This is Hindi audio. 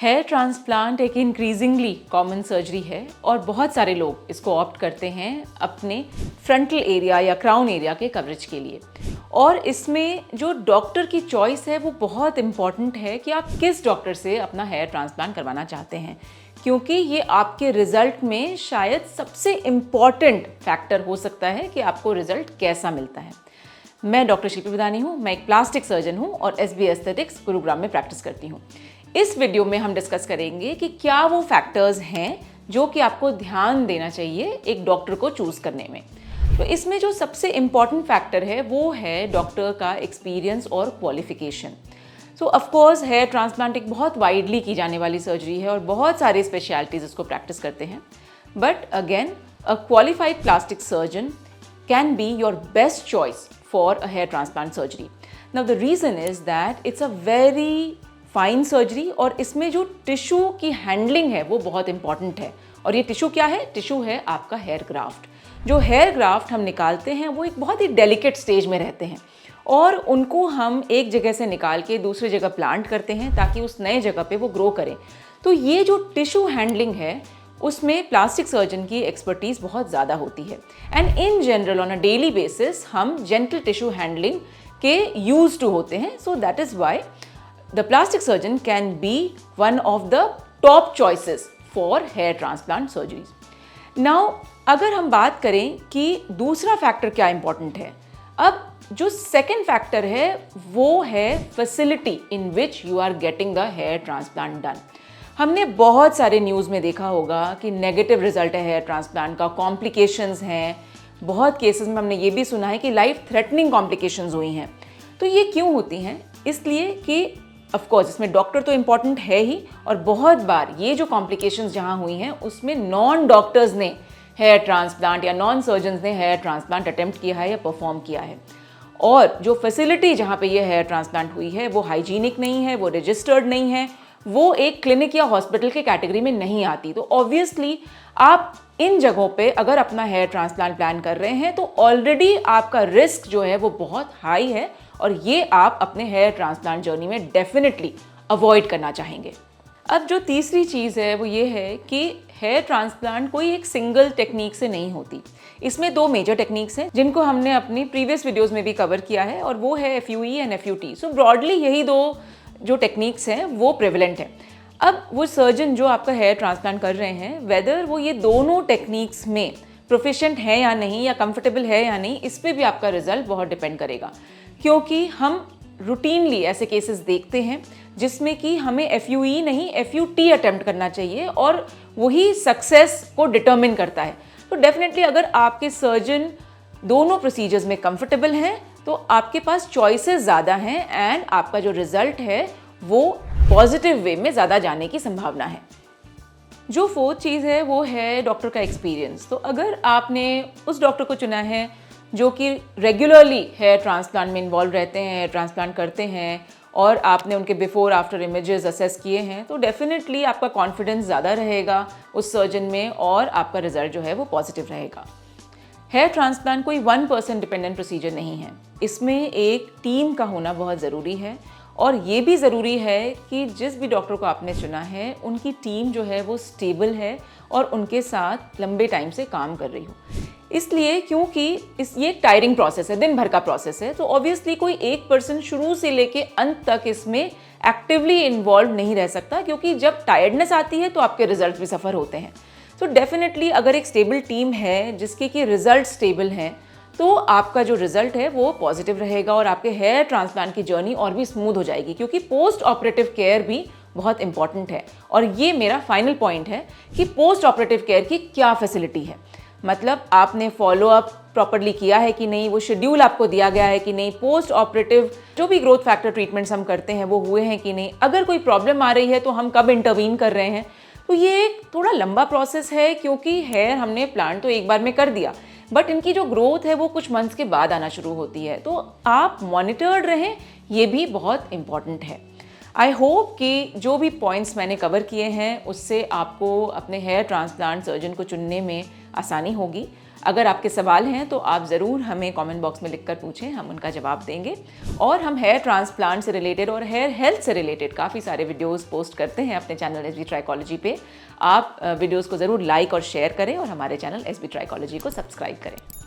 हेयर ट्रांसप्लांट एक इंक्रीजिंगली कॉमन सर्जरी है और बहुत सारे लोग इसको ऑप्ट करते हैं अपने फ्रंटल एरिया या क्राउन एरिया के कवरेज के लिए। और इसमें जो डॉक्टर की चॉइस है वो बहुत इम्पॉर्टेंट है कि आप किस डॉक्टर से अपना हेयर ट्रांसप्लांट करवाना चाहते हैं, क्योंकि ये आपके रिजल्ट में शायद सबसे इम्पॉर्टेंट फैक्टर हो सकता है कि आपको रिजल्ट कैसा मिलता है। मैं डॉक्टर शिल्पी बदानी हूँ, मैं एक प्लास्टिक सर्जन हूँ और SB एस्थेटिक्स गुरुग्राम में प्रैक्टिस करती हूँ। इस वीडियो में हम डिस्कस करेंगे कि क्या वो फैक्टर्स हैं जो कि आपको ध्यान देना चाहिए एक डॉक्टर को चूज़ करने में। तो इसमें जो सबसे इम्पॉर्टेंट फैक्टर है वो है डॉक्टर का एक्सपीरियंस और qualification. So of course hair transplant एक बहुत वाइडली की जाने वाली सर्जरी है और बहुत सारी स्पेशलिटीज़ इसको प्रैक्टिस करते हैं, but again a qualified plastic surgeon can be your best choice for a hair transplant surgery. Now the reason is that it's a very fine surgery और इसमें जो टिश्यू की हैंडलिंग है वो बहुत इंपॉर्टेंट है। और ये टिश्यू क्या है? टिश्यू है आपका हेयर ग्राफ्ट। जो हेयर ग्राफ्ट हम निकालते हैं वो एक बहुत ही डेलिकेट स्टेज में रहते हैं और उनको हम एक जगह से निकाल के दूसरी जगह प्लांट करते हैं ताकि उस नए जगह पे वो ग्रो करें। तो ये जो टिश्यू हैंडलिंग है उसमें प्लास्टिक सर्जन की एक्सपर्टीज़ बहुत ज़्यादा होती है। And in general on a daily basis हम जेंटल टिश्यू हैंडलिंग के यूज टू होते हैं। So that is why the plastic surgeon can be one of the top choices for hair transplant surgeries. Now अगर हम बात करें कि दूसरा फैक्टर क्या इंपॉर्टेंट है, अब जो सेकेंड फैक्टर है वो है facility in which you are getting the hair transplant done. हमने बहुत सारे न्यूज़ में देखा होगा कि नेगेटिव रिजल्ट है हेयर ट्रांसप्लांट का, कॉम्प्लिकेशंस हैं, बहुत केसेस में हमने ये भी सुना है कि लाइफ थ्रेटनिंग कॉम्प्लिकेशंस हुई हैं। तो ये क्यों होती हैं? इसलिए कि ऑफ कोर्स इसमें डॉक्टर तो इम्पॉर्टेंट है ही, और बहुत बार ये जो कॉम्प्लिकेशंस जहाँ हुई हैं उसमें नॉन डॉक्टर्स ने हेयर ट्रांसप्लांट या नॉन सर्जन्स ने हेयर ट्रांसप्लांट अटेम्प्ट किया है या परफॉर्म किया है। और जो फैसिलिटी जहाँ पे ये हेयर ट्रांसप्लांट हुई है वो हाइजीनिक नहीं है, वो रजिस्टर्ड नहीं है, वो एक क्लिनिक या हॉस्पिटल के कैटेगरी में नहीं आती। तो ऑब्वियसली आप इन जगहों पे अगर अपना हेयर ट्रांसप्लांट प्लान कर रहे हैं तो ऑलरेडी आपका रिस्क जो है वो बहुत हाई है और ये आप अपने हेयर ट्रांसप्लांट जर्नी में डेफिनेटली अवॉइड करना चाहेंगे। अब जो तीसरी चीज़ है वो ये है कि हेयर ट्रांसप्लांट कोई एक सिंगल टेक्निक से नहीं होती। इसमें दो मेजर टेक्निक्स हैं जिनको हमने अपनी प्रीवियस वीडियोज़ में भी कवर किया है और वो है FUE and FUT। So broadly यही दो जो टेक्निक्स हैं वो प्रेवलेंट है। अब वो सर्जन जो आपका हेयर ट्रांसप्लांट कर रहे हैं, वेदर वो ये दोनों टेक्निक्स में प्रोफिशिएंट है या नहीं या कंफर्टेबल है या नहीं, इस पे भी आपका रिजल्ट बहुत डिपेंड करेगा। क्योंकि हम रूटीनली ऐसे केसेस देखते हैं जिसमें कि हमें FUE नहीं FUT अटेम्प्ट करना चाहिए और वही सक्सेस को डिटर्मिन करता है। तो डेफिनेटली अगर आपके सर्जन दोनों प्रोसीजर्स में कंफर्टेबल हैं तो आपके पास चॉइसेस ज़्यादा हैं एंड आपका जो रिज़ल्ट है वो पॉजिटिव वे में ज़्यादा जाने की संभावना है। जो फोर्थ चीज़ है वो है डॉक्टर का एक्सपीरियंस। तो अगर आपने उस डॉक्टर को चुना है जो कि रेगुलरली हेयर ट्रांसप्लांट में इन्वॉल्व रहते हैं, हेयर ट्रांसप्लांट करते हैं और आपने उनके बिफोर आफ्टर इमेजेस असेस किए हैं, तो डेफिनेटली आपका कॉन्फिडेंस ज़्यादा रहेगा उस सर्जन में और आपका रिज़ल्ट जो है वो पॉजिटिव रहेगा। हेयर ट्रांसप्लांट कोई 1% डिपेंडेंट प्रोसीजर नहीं है। इसमें एक टीम का होना बहुत ज़रूरी है और ये भी ज़रूरी है कि जिस भी डॉक्टर को आपने चुना है उनकी टीम जो है वो स्टेबल है और उनके साथ लंबे टाइम से काम कर रही हो। इसलिए क्योंकि ये एक टायरिंग प्रोसेस है, दिन भर का प्रोसेस है, तो ऑब्वियसली कोई एक पर्सन शुरू से लेके अंत तक इसमें एक्टिवली इन्वॉल्व नहीं रह सकता, क्योंकि जब टायर्डनेस आती है तो आपके रिजल्ट भी सफ़र होते हैं। तो डेफिनेटली अगर एक स्टेबल टीम है जिसके कि रिजल्ट स्टेबल हैं तो आपका जो रिजल्ट है वो पॉजिटिव रहेगा और आपके हेयर ट्रांसप्लांट की जर्नी और भी स्मूथ हो जाएगी, क्योंकि पोस्ट ऑपरेटिव केयर भी बहुत इंपॉर्टेंट है। और ये मेरा फाइनल पॉइंट है कि पोस्ट ऑपरेटिव केयर की क्या फैसिलिटी है, मतलब आपने फॉलोअप प्रॉपरली किया है कि नहीं, वो शेड्यूल आपको दिया गया है कि नहीं, पोस्ट ऑपरेटिव जो भी ग्रोथ फैक्टर ट्रीटमेंट्स हम करते हैं वो हुए हैं कि नहीं, अगर कोई प्रॉब्लम आ रही है तो हम कब इंटरवीन कर रहे हैं। तो ये एक थोड़ा लंबा प्रोसेस है, क्योंकि हेयर हमने प्लांट तो एक बार में कर दिया, बट इनकी जो ग्रोथ है वो कुछ मंथ्स के बाद आना शुरू होती है। तो आप मॉनिटर्ड रहें, ये भी बहुत इम्पॉर्टेंट है। आई होप कि जो भी पॉइंट्स मैंने कवर किए हैं उससे आपको अपने हेयर ट्रांसप्लांट सर्जन को चुनने में आसानी होगी। अगर आपके सवाल हैं तो आप ज़रूर हमें कमेंट बॉक्स में लिखकर पूछें, हम उनका जवाब देंगे। और हम हेयर ट्रांसप्लांट से रिलेटेड और हेयर हेल्थ से रिलेटेड काफ़ी सारे वीडियोस पोस्ट करते हैं अपने चैनल SB ट्राइकोलॉजी पे। आप वीडियोस को ज़रूर लाइक और शेयर करें और हमारे चैनल SB ट्राइकोलॉजी को सब्सक्राइब करें।